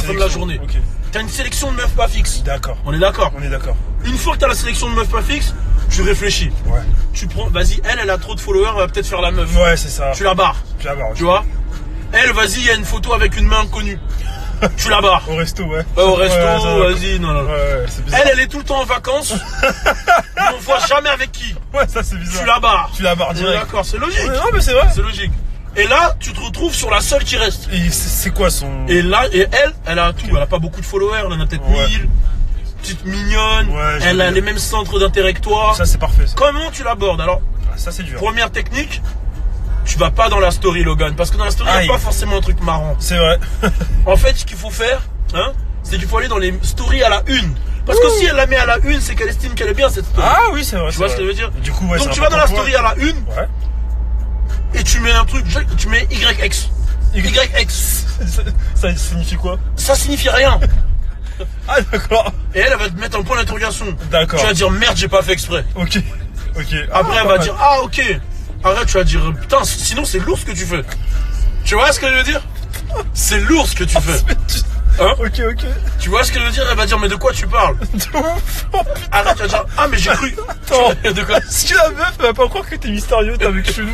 fin de la journée. Ok. T'as une sélection de meufs pas fixes. D'accord. On est d'accord. On est d'accord. Une fois que t'as la sélection de meufs pas fixes, tu réfléchis. Ouais. Tu prends, vas-y, elle a trop de followers, elle va peut-être faire la meuf. Ouais, c'est ça. Tu la barres. Tu la barres. Tu vois. Elle, vas-y, il y a une photo avec une main inconnue. Tu la barres. Au resto, ouais. Ouais, au resto, Ouais, vas-y, non. Ouais, c'est bizarre. Elle est tout le temps en vacances. Mais on voit jamais avec qui. Ouais, ça c'est bizarre. Tu la barres. Tu la barres Ouais, direct. d'accord, c'est logique. Ouais, non, mais c'est vrai. C'est logique. Et là, tu te retrouves sur la seule qui reste. Et c'est quoi son. Et là, elle a tout. Elle a pas beaucoup de followers, elle en a peut-être Ouais. 1000. Petite mignonne. Ouais, elle a les mêmes centres d'intérêt que toi. Ça c'est parfait. Ça, Comment tu l'abordes? Alors, ça c'est dur. première technique, tu vas pas dans la story, Logan. Parce que dans la story, il Aïe. n'y a pas forcément un truc marrant. C'est vrai. En fait, ce qu'il faut faire, hein, c'est qu'il faut aller dans les stories à la une. Parce que si elle la met à la une, c'est qu'elle estime qu'elle est bien cette story. Ah oui, c'est vrai. Tu vois ce que je veux dire? Du coup, ouais. Donc c'est tu vas dans la important story à la une pour elle. et tu mets un truc, tu mets YX. YX. Ça signifie quoi? Ça signifie rien. Ah d'accord. Et elle va te mettre un point d'interrogation. D'accord. Tu vas dire merde, j'ai pas fait exprès. Ok. Ok. Après, elle va dire ah ok. Arrête, tu vas dire putain, sinon c'est lourd ce que tu fais. Tu vois ce que je veux dire? C'est lourd ce que tu fais. Hein? Ok, ok. Tu vois ce que je veux dire? Elle va dire mais de quoi tu parles? De ouf. Oh, putain. Arrête, tu vas dire ah mais j'ai cru. Attends. De quoi? Est-ce que la meuf elle va pas croire que t'es mystérieux, t'es avec chelou?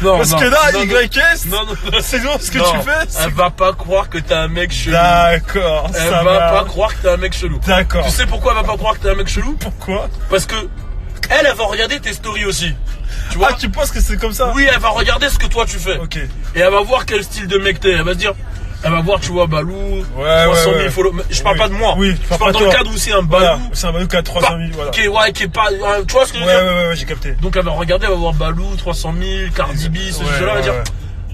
Non, Parce non, que là, non, YS, non, non. c'est non ce que Non, tu fais. elle va pas croire que t'es un mec chelou. D'accord, Elle ça va va. pas croire que t'es un mec chelou. D'accord. Tu sais pourquoi elle va pas croire que t'es un mec chelou? Pourquoi? Parce que elle va regarder tes stories aussi. Tu vois? Ah, tu penses que c'est comme ça? Oui, elle va regarder ce que toi tu fais. Ok. Et elle va voir quel style de mec t'es. Elle va se dire, elle va voir, tu vois, Balou, 300 000 ouais. followers. Je parle Oui. pas de moi. Oui, je parle dans le cadre où c'est un Voilà, Balou. c'est un Balou qui a 300 000, voilà. Qui est pas, tu vois ce que je veux Ouais, dire? ouais, j'ai capté. Donc elle va regarder, elle va voir Balou, 300 000, Cardi B, ce jeu-là, elle va dire,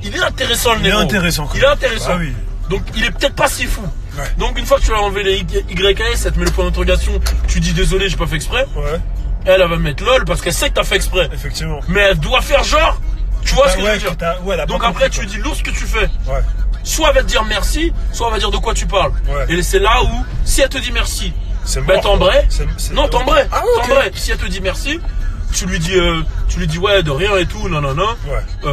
il est intéressant le Il est néo. intéressant, quoi. Il est intéressant. Ah oui. Donc il est peut-être pas si fou. Ouais. Donc une fois que tu as enlevé les YS, elle te met le point d'interrogation, tu dis désolé, j'ai pas fait exprès. Ouais, Elle va mettre lol parce qu'elle sait que t'as fait exprès. effectivement. Mais elle doit faire genre, tu vois ce que je veux dire. Elle a Donc pas après compris, tu dis lourd ce que tu fais. quoi. Ouais. Soit elle va te dire merci, soit elle va dire de quoi tu parles. Ouais. Et c'est là où, si elle te dit merci, C'est ben mort. t'embrais. Non, mort. t'embrais. Ah, ok. T'embrais. Si elle te dit merci, tu lui dis ouais de rien et tout, non. Ouais.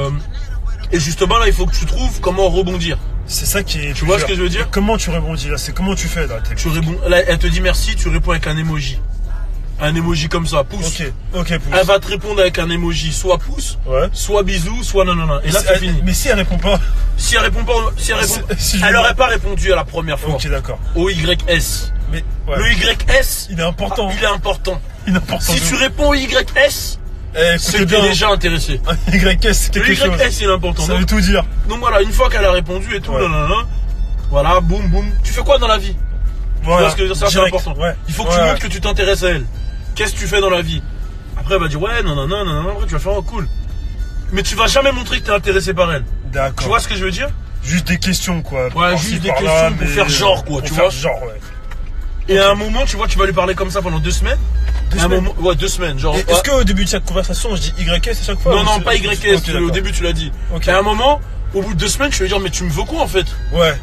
Et justement là, il faut que tu trouves comment rebondir. C'est ça qui est. Tu vois ce que je veux dire? Comment tu rebondis là? C'est comment tu fais là? Tu réponds, là, elle te dit merci, tu réponds avec un emoji. Un emoji comme ça, pouce. Ok, pouce. Elle va te répondre avec un emoji, soit pouce, Ouais. soit bisous, soit non. Et là, c'est fini. Mais si elle répond pas. Si elle répond pas, Si je elle lui- aurait pas répondu à la première fois. Ok, d'accord. Au YS. Mais ouais. Le YS, Il est important. il est important. Il est important. Si tu réponds au YS, c'est c'est que t'es déjà intéressé. YS, c'est Le quelque chose. YS, il est important. Ça veut tout dire. Donc voilà, une fois qu'elle a répondu et tout, Ouais. voilà, boum. Tu fais quoi dans la vie? Tu vois ce que je veux dire, ça, c'est Direct. important. Ouais. Il faut que tu montres que tu t'intéresses à elle. Qu'est-ce que tu fais dans la vie? Après, elle va dire ouais, non. Après, tu vas faire oh, cool. Mais tu vas jamais montrer que t'es intéressé par elle. D'accord. Tu vois ce que je veux dire? Juste des questions, quoi. Ouais, Par-ci, juste des par-là, questions pour mais- faire genre, quoi, pour tu faire vois. genre, ouais. Et à un moment, tu vois, tu vas lui parler comme ça pendant 2 semaines. Deux À un semaines. moment, ouais, 2 semaines. Genre, Et est-ce qu'au début de chaque conversation, je dis YS à chaque fois? non, ou non, c'est- pas YS. Ok, Au d'accord. début, tu l'as dit. Ok. Et à un moment, au bout de 2 semaines, je vais lui dire, mais tu me veux quoi en fait? Ouais.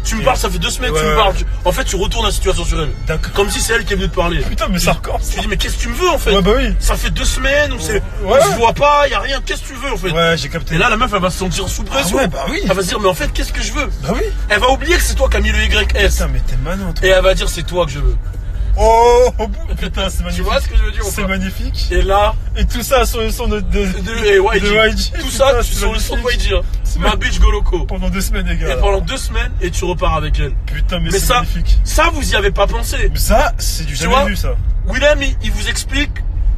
Tu me Et- parles, ça fait 2 semaines que tu Ouais, me parles. En fait, tu retournes la situation sur elle. D'accord. Comme si c'est elle qui est venue te parler. Putain, mais ça recommence. Tu lui dis, mais qu'est-ce que tu me veux en fait? Ouais, bah oui. Ça fait 2 semaines, on Ouais. se voit pas, y a rien, qu'est-ce que tu veux en fait? Ouais, j'ai capté. Et là, la meuf, elle va se sentir sous pression. ouais, bah oui. Elle va se dire, mais en fait, qu'est-ce que je veux? Bah oui. Elle va oublier que c'est toi qui as mis le YS. Putain, mais t'es manant, toi. Et elle va dire, c'est toi que je veux. Oh, putain, c'est magnifique. Tu vois ce que je veux dire ou C'est pas? magnifique. Et là, Et tout ça sur le son de et YG. de YG. Tout Putain, ça, c'est sur le son de magnifique. YG. Hein. Ma magnifique. bitch go loco. Pendant 2 semaines, les gars. Et alors. pendant 2 semaines, et tu repars avec elle. Putain, mais c'est ça, magnifique. ça, vous y avez pas pensé. Mais ça, c'est du vois, jamais vu, ça. Willem, il vous explique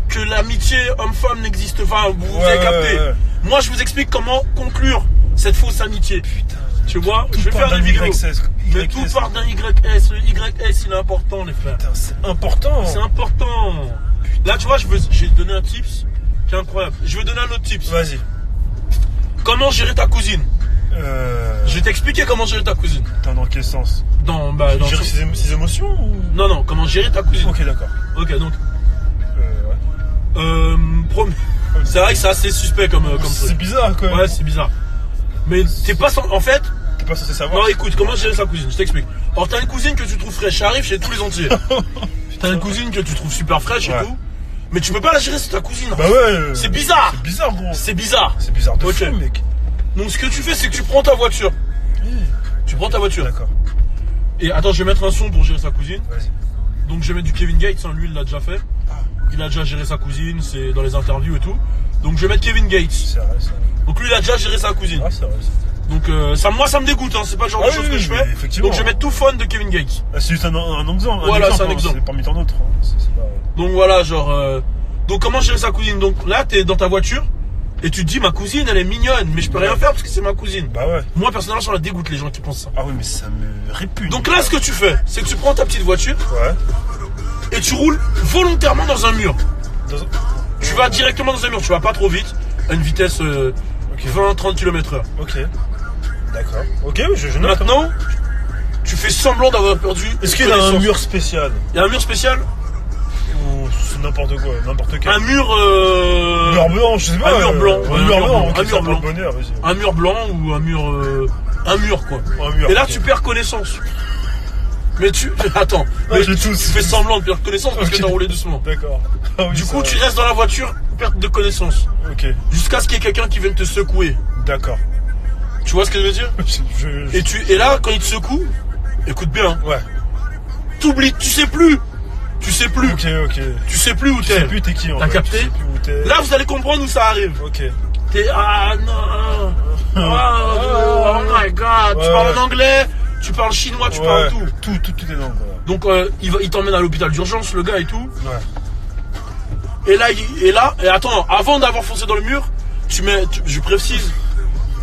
que l'amitié homme-femme n'existe pas. Vous Ouais, avez capté. ouais. Moi, je vous explique comment conclure cette fausse amitié. Putain. Tu vois, Tout je vais part faire des d'un vidéos. YS. Mais tout part d'un YS. Le YS, il est important, les frères. Putain, c'est important. C'est important. Là, tu vois, j'ai donné un tips qui est incroyable. Je vais donner un autre tips. Vas-y. Comment gérer ta cousine? Je vais t'expliquer comment gérer ta cousine. Attends, dans quel sens? Dans Gérer ses émotions ou... Non, comment gérer ta cousine. Ok, d'accord. Ok, donc. Ouais. C'est vrai que c'est assez suspect comme C'est truc. bizarre, quoi. Ouais, c'est bizarre. Mais t'es pas en fait. T'es pas censé savoir. Non, écoute, comment gérer sa cousine? Je t'explique. Alors, t'as une cousine que tu trouves fraîche, ça arrive chez tous les entiers. T'as une cousine que tu trouves super fraîche et Ouais. tout. Mais tu peux pas la gérer, c'est ta cousine. Bah ouais. C'est bizarre. C'est bizarre, gros. C'est bizarre. C'est bizarre de Ok. fou, mec. Donc, ce que tu fais, c'est que tu prends ta voiture. Tu prends ta voiture. D'accord. Et attends, je vais mettre un son pour gérer sa cousine. Vas-y. Donc je vais mettre du Kevin Gates, hein, lui il l'a déjà fait. Il a déjà géré sa cousine, c'est dans les interviews et tout. Donc je vais mettre Kevin Gates. C'est vrai, c'est vrai. Donc lui il a déjà géré sa cousine. Ah, c'est vrai. Donc moi ça me dégoûte, hein, c'est pas le genre Ah de choses oui, que je oui, fais. effectivement. Donc je vais mettre tout fun de Kevin Gates. Ah, c'est juste un exemple. Voilà, c'est un hein, exemple. C'est parmi tant d'autres. Hein. C'est pas... Donc voilà, genre... Donc comment gérer sa cousine? Donc là t'es dans ta voiture et tu te dis ma cousine elle est mignonne, mais je peux rien faire parce que c'est ma cousine. Bah ouais. Moi personnellement ça me dégoûte les gens qui pensent ça. Ah oui, mais ça me répugne. Donc là ce que tu fais, c'est que tu prends ta petite voiture Ouais. et tu roules volontairement dans un mur. Dans... Tu vas directement dans un mur, tu vas pas trop vite, à une vitesse 20-30 km/h. Ok. D'accord. Ok, je note. Maintenant, tu fais semblant d'avoir perdu. Est-ce qu'il y a un connaissance. mur spécial? Il y a un mur spécial? Ou c'est n'importe quoi, n'importe quel? Un mur. Mur blanc, je sais pas. Un mur blanc. Un mur blanc, ok, Un ça mur me blanc. fait bonheur, vas-y. Un mur blanc ou un mur. Un mur quoi. Un mur, Et là ok. tu perds connaissance. Mais tu. Attends. Ouais, Mais je tu tous. fais semblant de perdre connaissance parce Ok. que t'as roulé doucement. D'accord. Ah oui, Du ça coup, va. tu restes dans la voiture, perte de connaissance. Ok, Jusqu'à ce qu'il y ait quelqu'un qui vienne te secouer. d'accord. Tu vois ce que je veux dire? Et là, quand il te secoue, écoute bien, hein, Ouais. t'oublies, tu sais plus. Tu sais plus. Ok. Tu sais plus où Tu sais t'es. plus t'es qui en T'as fait. capté? Tu sais plus où t'es. Là, vous allez comprendre où ça arrive. Ok. T'es ah non. Oh my god. Tu Ouais. parles en anglais, tu parles chinois, tu parles tout. Tout est dans le. Donc il t'emmène à l'hôpital d'urgence, le gars et tout. Ouais. Et là, attends, avant d'avoir foncé dans le mur, je précise.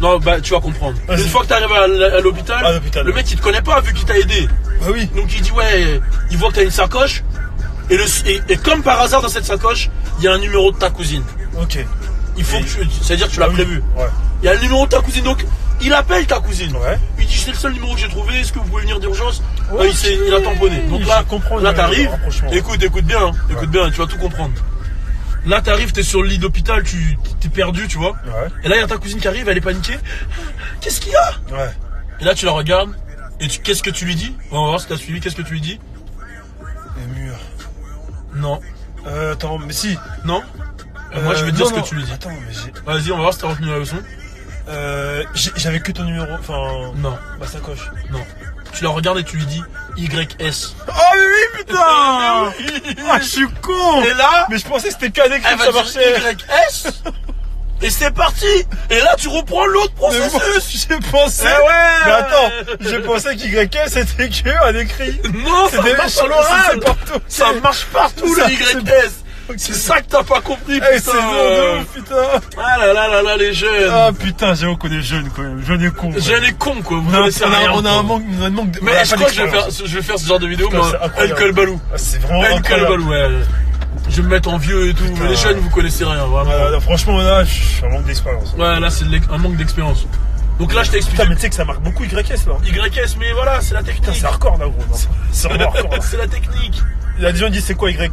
Non, bah tu vas comprendre. Vas-y. Une fois que t'arrives à l'hôpital, À l'hôpital, le ouais. mec il te connaît pas vu qu'il t'a aidé. Bah oui. Donc il dit ouais, il voit que t'as une sacoche. Et comme par hasard dans cette sacoche, il y a un numéro de ta cousine. Ok. Il faut que c'est-à-dire que tu l'as Ah oui. prévu. Ouais. Il y a le numéro de ta cousine, donc il appelle ta cousine. Ouais. Il dit c'est le seul numéro que j'ai trouvé, est-ce que vous pouvez venir d'urgence? Ouais, Il a tamponné. Donc là, je comprends là le t'arrives, rapprochement. écoute bien, hein, écoute bien, tu vas tout comprendre. Là t'arrives, t'es sur le lit d'hôpital, t'es perdu, tu vois. Ouais. Et là il y a ta cousine qui arrive, elle est paniquée. Qu'est-ce qu'il y a? Ouais. Et là tu la regardes, et qu'est-ce que tu lui dis? On va voir si t'as suivi, qu'est-ce que tu lui dis? Les murs. Non. Attends, mais si. Non? Moi je vais te dire non, ce que non. tu lui dis. Attends, mais j'ai. Vas-y, on va voir si t'as retenu la leçon. J'avais que ton numéro. Enfin. Non, Ma sacoche. non. Tu la regardes et tu lui dis YS. Oh mais oui putain. Ah je suis con. Et là, Mais je pensais que c'était cadet que elle va ça dire marchait. YS. Et c'est parti. Et là, tu reprends l'autre Mais moi, processus. j'ai pensé. Eh ouais. Mais attends, j'ai pensé qu'YS c'était que un écrit. Non, ça C'était marche à l'oral. c'est partout. Ça marche partout Ça, le YS. C'est ça que t'as pas compris, putain. Eh, c'est bon de ouf, putain. Ah là là là là, les jeunes. Ah putain, j'ai qu'on est jeunes quand même. Jeunes et cons. quoi. Jeunes et cons, quoi. Vous On a, connaissez rien, on a quoi. un manque, de. Mais on a je pas crois que je d'expérience. vais faire ce genre de vidéo, Putain, moi. c'est incroyable. El Balou. Ah, c'est vraiment El incroyable. Balou, ouais. Je vais me mettre en vieux et tout. Putain. Les jeunes, vous connaissez rien, vraiment. Là, franchement, là, je suis un manque d'expérience. Ouais, là, c'est un manque d'expérience. Donc là, je t'ai expliqué. Putain, mais tu sais que ça marque beaucoup YS là. YS, mais voilà, c'est la Putain, technique. c'est hardcore là, gros. non. C'est vraiment hardcore. là. C'est la technique. Il y a des gens qui disent c'est quoi YS.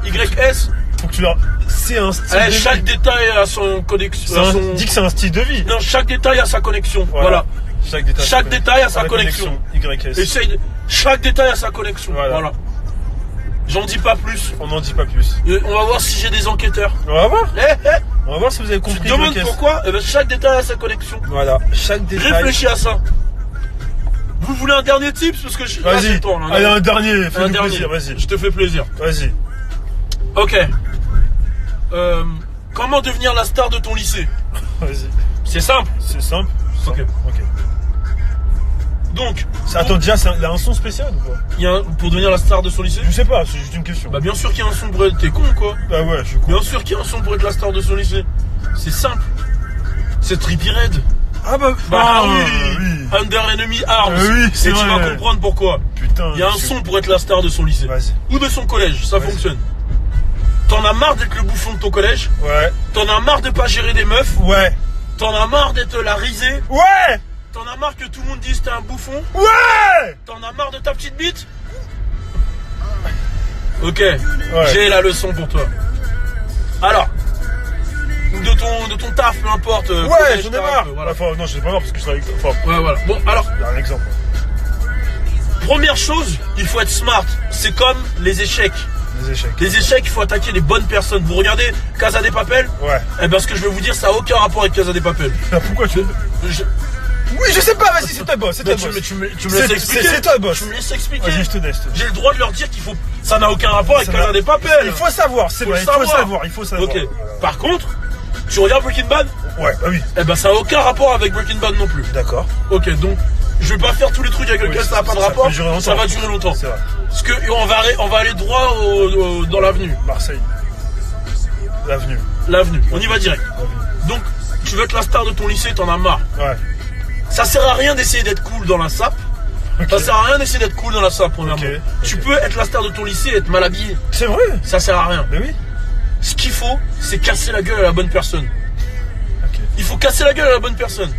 YS, Faut que tu leur. C'est un style de chaque vie. détail a son connexion. Dis que c'est un style de vie. Non, chaque détail a sa connexion. Voilà. Chaque détail a sa connexion. YS. Essaye de... Chaque détail a sa connexion. Voilà. Voilà. J'en dis pas plus. On n'en dit pas plus. On va voir si j'ai des enquêteurs. On va voir. Eh, On va voir si vous avez tu compris. te demandes YS. pourquoi? Eh ben, chaque détail a sa connexion. Voilà. Chaque détail. Réfléchis à ça. Vous voulez un dernier tips? Parce que là, j'ai Vas-y. le temps, là. Allez, un dernier. Un Fais-nous dernier. plaisir. Vas-y. Je te fais plaisir. Vas-y. Ok. Comment devenir la star de ton lycée? Vas-y. C'est simple. C'est simple. Ok. Ok. Donc, Attends, déjà, il y a un son spécial ou pas? il y a pour devenir la star de son lycée? Je sais pas, c'est juste une question. Bah bien sûr qu'il y a un son pour être... T'es con quoi? Bah ouais, je suis con. Bien sûr qu'il y a un son pour être la star de son lycée. C'est simple. C'est Trippie Red. Ah bah, oui. Under Enemy Arms. Oui, c'est Et tu vrai. vas comprendre pourquoi. Putain. Il y a un son pour être la star de son lycée. Vas-y. Ou de son collège, ça Vas-y. fonctionne. T'en as marre d'être le bouffon de ton collège? Ouais. T'en as marre de pas gérer des meufs? Ouais. T'en as marre d'être la risée? Ouais. T'en as marre que tout le monde dise t'es un bouffon? Ouais. T'en as marre de ta petite bite? Ok, Ouais. j'ai la leçon pour toi. Alors, de ton taf, peu importe. Ouais, collège, j'en ai taf, marre. Voilà. Enfin, non, j'en ai pas marre parce que je travaille avec. Enfin, Ouais, voilà. Bon, alors, il y a un exemple. première chose, il faut être smart. C'est comme les échecs. Des échecs. Les échecs, il faut attaquer les bonnes personnes. Vous regardez Casa de Papel? Ouais. Eh ben, ce que je vais vous dire, ça n'a aucun rapport avec Casa de Papel. Pourquoi tu. Oui, je sais pas, vas-y, c'est toi, boss. C'est toi, Mais boss. tu me laisses expliquer. C'est toi, boss. Tu me laisses expliquer. Vas-y, je te laisse. J'ai le droit de leur dire qu'il faut. Ça n'a aucun rapport avec Casa de Papel. Il faut savoir, c'est vrai, il faut savoir. Ok. Par contre, tu regardes Breaking Bad? Ouais, bah oui. Eh ben, ça n'a aucun rapport avec Breaking Bad non plus. D'accord. Ok, donc, je vais pas faire tous les trucs avec lesquels ça n'a pas de rapport. Ça va durer longtemps. C'est vrai. Parce que on va aller droit dans l'avenue. Marseille. L'avenue. L'avenue. On y va direct. Donc, tu veux être la star de ton lycée, t'en as marre. Ouais. Ça sert à rien d'essayer d'être cool dans la SAP. Okay. Ça sert à rien d'essayer d'être cool dans la SAP, premièrement. Okay. Tu peux être la star de ton lycée et être mal habillé. C'est vrai. Ça sert à rien. Mais oui. Ce qu'il faut, c'est casser la gueule à la bonne personne. Ok. Il faut casser la gueule à la bonne personne.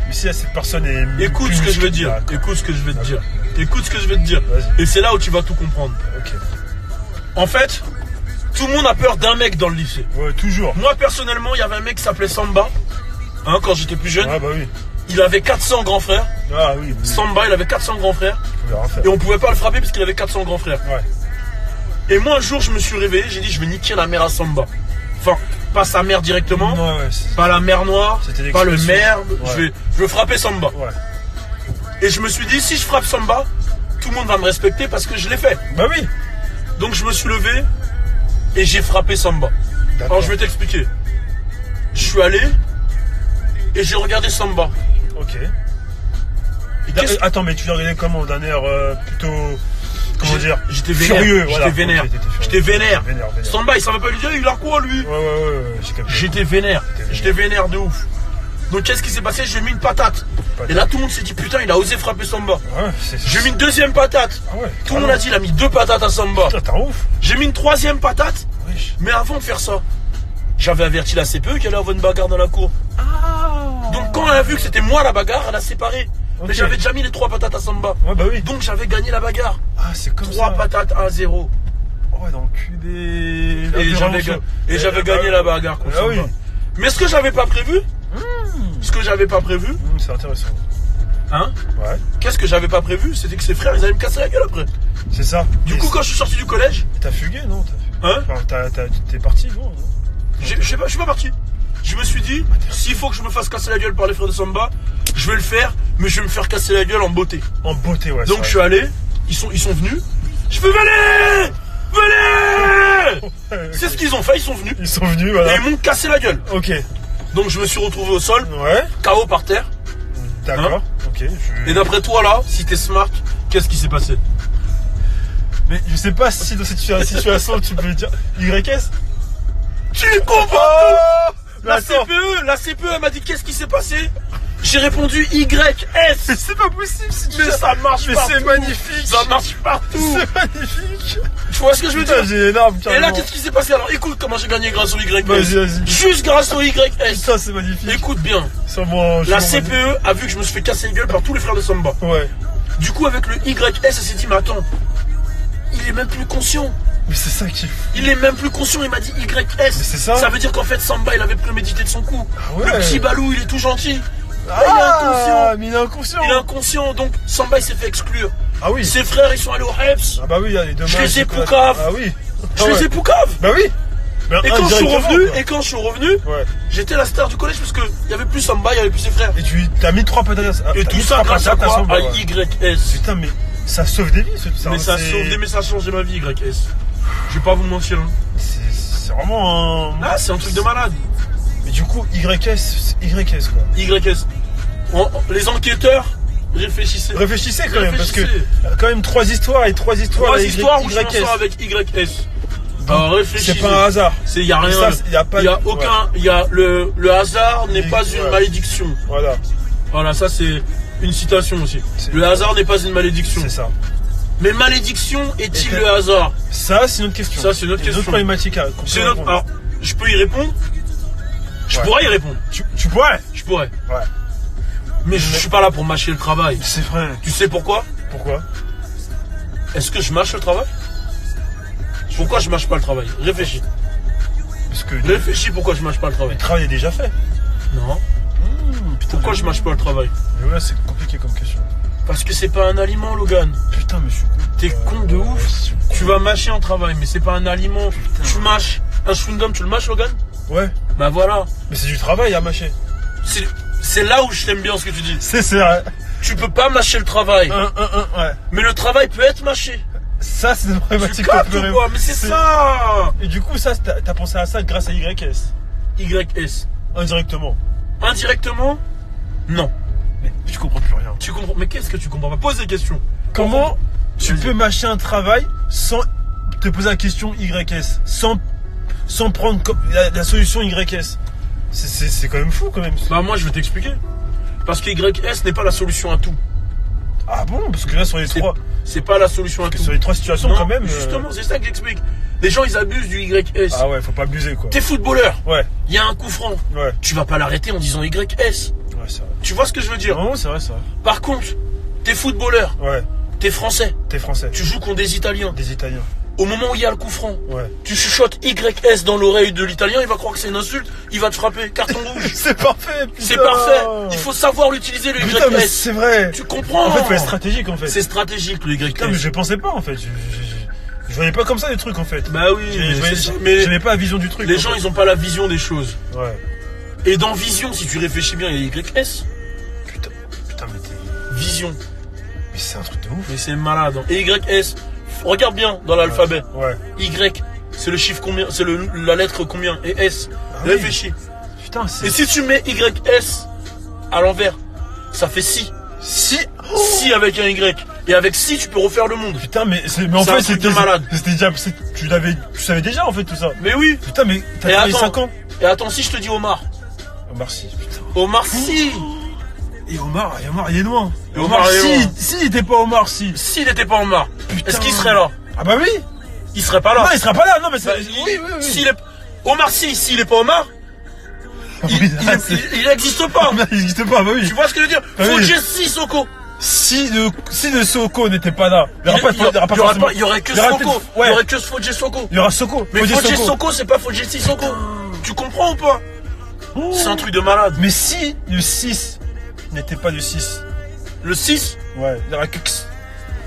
Mais si cette personne est. Écoute ce que je vais dire. Écoute ce que je vais te dire. Écoute ce que je vais te dire. Et c'est là où tu vas tout comprendre. Ok. En fait, tout le monde a peur d'un mec dans le lycée. Ouais, toujours. Moi, personnellement, il y avait un mec qui s'appelait Samba. Hein, quand j'étais plus jeune. Ah bah oui. Il avait 400 grands frères. Ah oui. Samba, il avait 400 grands frères. Je pouvais rien faire. Et on pouvait pas le frapper parce qu'il avait 400 grands frères. Ouais. Et moi, un jour, je me suis réveillé, j'ai dit, je vais niquer la mère à Samba. Enfin, pas sa mère directement, Ouais, pas la mère noire, pas le maire. Ouais. Je veux frapper Samba. Ouais. Et je me suis dit, si je frappe Samba, tout le monde va me respecter parce que je l'ai fait. Bah oui. Donc je me suis levé et j'ai frappé Samba. Alors je vais t'expliquer. Je suis allé et j'ai regardé Samba. Ok. Et attends, mais tu l'as regardé comment? D'un air plutôt. Comment dire? J'étais vénère. Furieux, J'étais voilà. vénère. Okay, j'étais vénère. Vénère. Samba, il savait pas lui dire, il a quoi lui? Ouais, j'ai capté. J'étais vénère. J'étais vénère de ouf. Donc qu'est-ce qui s'est passé? J'ai mis une patate. Et là tout le monde s'est dit putain, il a osé frapper Samba. Ouais, j'ai mis une deuxième patate. Ah ouais, tout le monde a dit il a mis 2 patates à Samba. Putain, t'es ouf. J'ai mis une 3e patate. Wesh. Mais avant de faire ça, j'avais averti la CPE qu'elle allait avoir une bagarre dans la cour. Ah. Donc quand elle a vu que c'était moi la bagarre, elle a séparé. Okay. Mais j'avais déjà mis les 3 patates à Samba. Ouais, bah oui. Donc j'avais gagné la bagarre. Ah, c'est comme 3 ça. patates à 0. Oh, dans le cul des. Et j'avais gagné la bagarre contre Samba. Oui. Mais ce que j'avais pas prévu, C'est intéressant. hein? Ouais. Qu'est-ce que j'avais pas prévu? C'était que ses frères ils allaient me casser la gueule après. C'est ça. Du coup, quand je suis sorti du collège, T'as fugué, non? hein? Enfin, t'es parti, non? Je sais pas, je suis pas parti. Je me suis dit, s'il faut que je me fasse casser la gueule par les frères de Samba, je vais le faire, mais je vais me faire casser la gueule en beauté. En beauté, ouais. Donc je suis allé, ils sont venus. Je fais venez! Venez! C'est ce qu'ils ont fait, ils sont venus. Ils sont venus, voilà. Et ils m'ont cassé la gueule. Ok. Donc je me suis retrouvé au sol, Ouais. KO par terre. D'accord. Ok. Et d'après toi là, si t'es smart, qu'est-ce qui s'est passé? Mais je sais pas si dans cette situation tu peux dire YS. Tu comprends tout! Oh, La CPE, elle m'a dit qu'est-ce qui s'est passé? J'ai répondu YS. C'est pas possible si tu Mais ça marche Mais partout. c'est magnifique. Ça marche partout. C'est magnifique. Tu vois ce que je veux Putain, dire? j'ai énorme. Et là, qu'est-ce qui s'est passé? Alors écoute comment j'ai gagné grâce au YS. Vas-y. Juste grâce au YS. Putain, c'est magnifique. Écoute bien. Sûrement, La CPE a vu que je me suis fait casser la gueule par tous les frères de Samba. Ouais. Du coup, avec le YS, elle s'est dit, mais attends, il est même plus conscient. Mais c'est ça qui. Il est même plus conscient, il m'a dit YS. Mais c'est ça. Ça veut dire qu'en fait, Samba, il avait prémédité de son coup. Ah ouais. Le petit Balou, il est tout gentil. Ah, il est inconscient. Mais il est inconscient. Il est inconscient, donc Samba, il s'est fait exclure. Ah oui. Ses frères, ils sont allés au Heps. Ah bah oui, il y a les deux. Je les ai poucave. Ah oui. Je les ai poucave. Bah oui. Et quand je suis revenu, ouais. J'étais la star du collège parce qu'il n'y avait plus Samba, il n'y avait plus ses frères. Et tu t'as mis 3 patates. Et tout ça grâce à quoi? À YS. Putain, mais ça sauve des vies, ça. Mais ça sauve des messages, change ma vie, YS. Je vais pas vous mentir. Hein. C'est vraiment un. Ah, c'est un truc de malade. Mais du coup, YS quoi. YS. Les enquêteurs, réfléchissez. Réfléchissez quand même, parce que quand même 3 histoires et 3 histoires. 3 histoires où je m'en sors avec YS. Alors réfléchissez. C'est pas un hasard. Il y a rien. Il y a pas. Il y a aucun. Il y a le hasard n'est pas une malédiction. Voilà. Voilà, ça c'est une citation aussi. Le hasard n'est pas une malédiction. C'est ça. Mais malédiction est-il le hasard? Ça, c'est une autre question. Ça, c'est une autre question. Une autre problématique à Alors, je peux y répondre. Je pourrais y répondre. Tu pourrais. Je pourrais. Ouais. Mais je suis pas là pour mâcher le travail. C'est vrai. Tu sais pourquoi? Pourquoi? Est-ce que je mâche le travail? Pourquoi je mâche pas le travail? Réfléchis. Parce que. Réfléchis pourquoi je mâche pas le travail. Le travail est déjà fait. Non. Pourquoi je mâche pas le travail? Mais ouais, c'est compliqué comme question. Parce que c'est pas un aliment, Logan. Putain, mais je suis con. T'es con de ouf. Tu vas mâcher en travail, mais c'est pas un aliment. Putain. Tu mâches un chewing-gum, tu le mâches, Logan? Ouais. Bah voilà. Mais c'est du travail à mâcher. C'est là où je t'aime bien ce que tu dis. C'est vrai. Tu peux pas mâcher le travail. Ouais. Mais le travail peut être mâché. Ça, c'est une Tu problématique captes qu'on peut ou quoi? Mais c'est ça. Et du coup, ça, t'as pensé à ça grâce à YS. YS. Indirectement. Indirectement? Non. Mais je comprends plus rien. Tu comprends? Mais qu'est-ce que tu comprends pas? Pose des questions. Comment tu Vas-y. peux mâcher un travail sans te poser la question YS, sans prendre la solution YS? C'est quand même fou quand même. Bah moi je vais t'expliquer. Parce que YS n'est pas la solution à tout. Ah bon? Parce que là sur les trois, C'est pas la solution à tout. sur les trois situations Non, quand même. Justement, c'est ça que j'explique. Les gens ils abusent du YS. Ah ouais, faut pas abuser quoi. T'es footballeur. Ouais, Il y a un coup franc. ouais, Tu vas pas l'arrêter en disant YS. ouais, c'est vrai. Tu vois ce que je veux dire? Non, c'est vrai ça. Par contre, t'es footballeur. Ouais, T'es français. t'es français. Tu joues contre des Italiens. Des Italiens. Au moment où il y a le coup franc, Ouais. tu chuchotes YS dans l'oreille de l'Italien, il va croire que c'est une insulte, il va te frapper. Carton rouge. C'est parfait. Putain. C'est parfait. Il faut savoir l'utiliser le Putain, mais YS. c'est vrai. Tu comprends? En fait, faut être stratégique en fait. C'est stratégique le YS. Putain, mais je pensais pas en fait. Je voyais pas comme ça les trucs en fait. Bah oui, mais J'avais pas la vision du truc. les en gens fait. ils ont pas la vision des choses. Ouais. Et dans vision, si tu réfléchis bien, il y a YS. Putain, mais t'es. Vision. Mais c'est un truc de ouf. Mais c'est malade. Hein. Et YS, regarde bien dans l'alphabet. Ouais. Y, c'est le chiffre combien? C'est la lettre combien? Et S. Ah oui. Réfléchis. Putain, c'est. Et si tu mets YS à l'envers, ça fait si. Si. Si avec un Y. Et avec si, tu peux refaire le monde. Putain, mais en C'est un fait, truc de c'était malade. C'était déjà. Tu savais déjà en fait tout ça. Mais oui. Putain, mais Et t'as travaillé attends. 5 ans. Et attends, si je te dis Omar. Omar Sy, putain. Omar si. Et Omar, il est loin. Et Omar, il est loin. Si, il était pas Omar Sy. S'il n'était pas Omar, Putain. est-ce qu'il serait là? Ah bah oui. Il serait pas là. Non, il sera pas là. Non, mais c'est. Bah, Oui. S'il est... Omar si, s'il est pas Omar, il n'existe pas. Il n'existe pas, bah oui. Tu vois ce que je veux dire? Ah oui. Fodje Sissoko. Si le Soko n'était pas là, il Il y aurait que Soko. Il y aurait que Fodje Soko. Il y aura Soko. Mais Fodje Soko, c'est pas Fodje Sissoko. Tu comprends ou pas? C'est un truc de malade. Mais si le 6 n'était pas le 6, Le 6, ouais, il y aura que.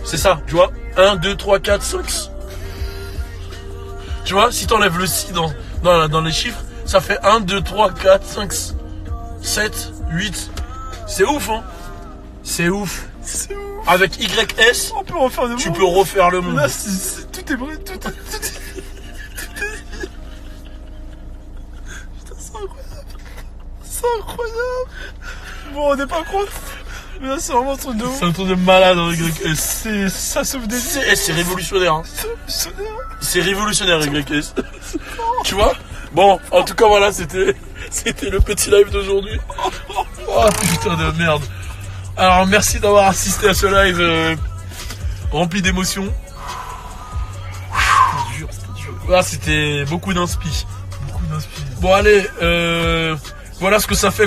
c'est ça, tu vois. 1, 2, 3, 4, 5. Tu vois, si t'enlèves le 6 dans les chiffres, ça fait 1, 2, 3, 4, 5, 7, 8. C'est ouf, hein? C'est ouf. C'est ouf. Avec YS, On peut refaire le tu monde. peux refaire le monde. Là, tout est vrai, tout est. Putain, c'est incroyable. C'est incroyable. Bon, on n'est pas compte. Mais là, c'est vraiment un truc de ouf. C'est un truc de malade en YS. Ça sauve des vies. C'est révolutionnaire, hein. C'est C'est révolutionnaire YS. Tu vois? Bon, en tout cas, voilà, c'était le petit live d'aujourd'hui. Oh putain de merde. Alors, merci d'avoir assisté à ce live rempli d'émotions. C'était dur. Là, c'était beaucoup d'inspi. beaucoup d'inspiration. Bon, allez, voilà ce que ça fait